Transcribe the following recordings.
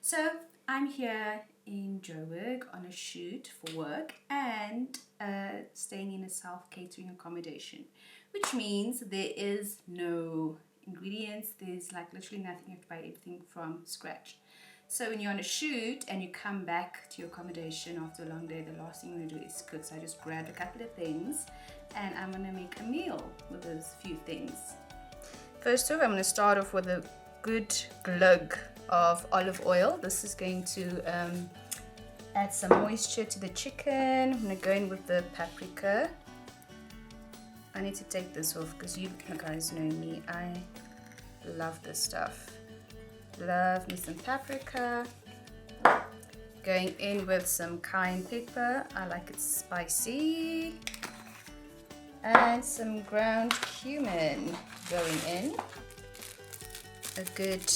So I'm here in Joburg on a shoot for work and staying in a self-catering accommodation, which means there is no ingredients, there's like literally nothing, you have to buy everything from scratch. So when you're on a shoot and you come back to your accommodation after a long day, the last thing you want to do is cook. So I just grabbed a couple of things and I'm going to make a meal with those few things. First off, I'm going to start off with a good glug of olive oil. This is going to add some moisture to the chicken. I'm going to go in with the paprika. I need to take this off because you guys know me. I love this stuff. Love me some paprika. Going in with some cayenne pepper. I like it spicy. And some ground cumin going in. A good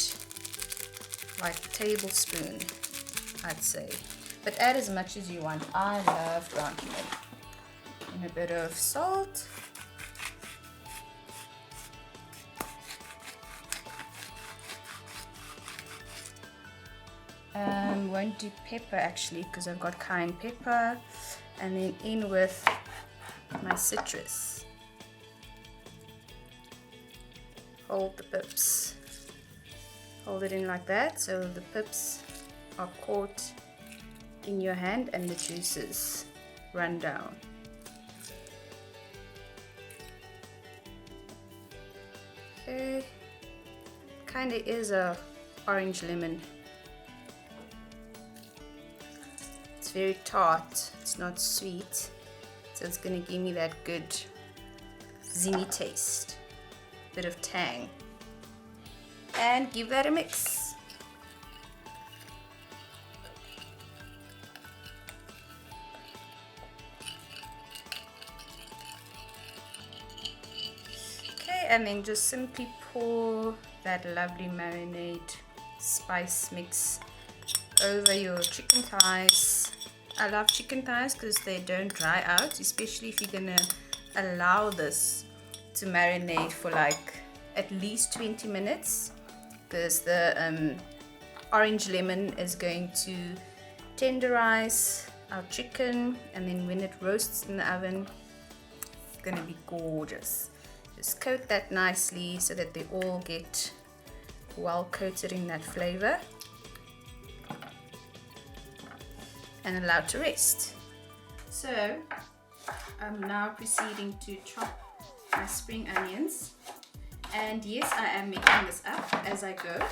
tablespoon, I'd say. But add as much as you want. I love ground cumin. And a bit of salt. Won't do pepper actually because I've got cayenne pepper. And then in with my citrus. Hold the pips. Hold it in like that so the pips are caught in your hand and the juices run down. Okay, kinda is a orange lemon. It's very tart, it's not sweet, so it's gonna give me that good zingy taste, bit of tang. And give that a mix. Okay, and then just simply pour that lovely marinade spice mix over your chicken thighs. I love chicken thighs because they don't dry out, especially if you're gonna allow this to marinate for like at least 20 minutes. Because the orange lemon is going to tenderize our chicken, and then when it roasts in the oven, it's going to be gorgeous. Just coat that nicely so that they all get well coated in that flavor and allowed to rest. So I'm now proceeding to chop my spring onions. And yes, I am making this up as I go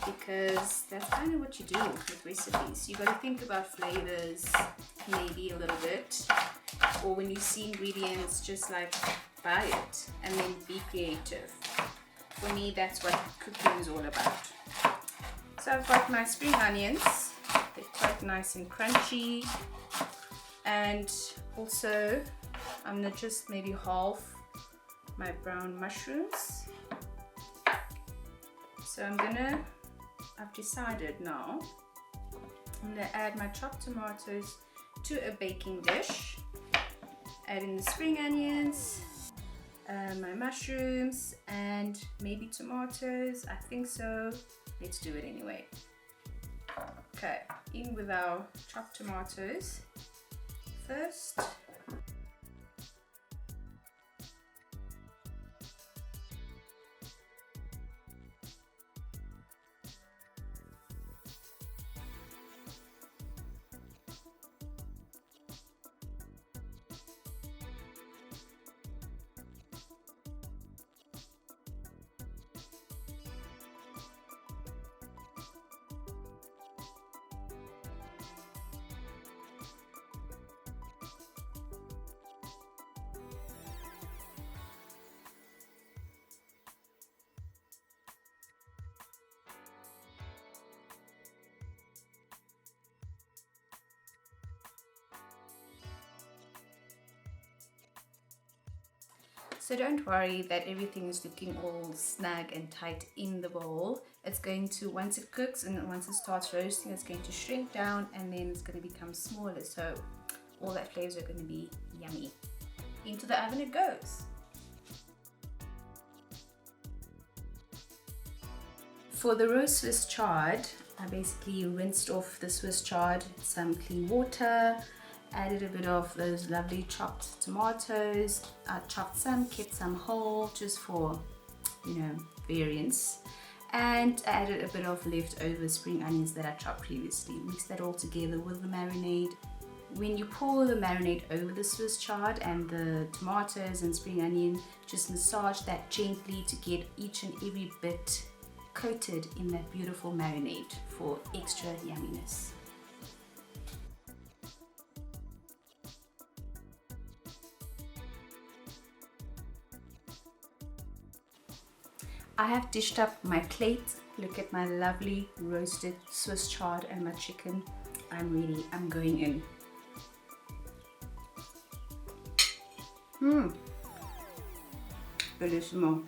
because that's kind of what you do with recipes. You got to think about flavors maybe a little bit, or when you see ingredients, just like buy it and then be creative. For me, that's what cooking is all about. So I've got my spring onions. They're quite nice and crunchy. And also, I'm gonna just maybe half my brown mushrooms. So I've decided now, I'm gonna add my chopped tomatoes to a baking dish. Add in the spring onions, my mushrooms, and maybe tomatoes. I think so. Let's do it anyway. Okay, in with our chopped tomatoes first. So don't worry that everything is looking all snug and tight in the bowl. It's going to, once it cooks and once it starts roasting, it's going to shrink down and then it's going to become smaller. So all that flavors are going to be yummy. Into the oven it goes. For the roast Swiss chard, I basically rinsed off the Swiss chard, some clean water, added a bit of those lovely chopped tomatoes. I chopped some, kept some whole, just for, you know, variance. And I added a bit of leftover spring onions that I chopped previously. Mix that all together with the marinade. When you pour the marinade over the Swiss chard and the tomatoes and spring onion, just massage that gently to get each and every bit coated in that beautiful marinade for extra yumminess. I have dished up my plate. Look at my lovely roasted Swiss chard and my chicken. I'm ready. I'm going in. Bellissimo.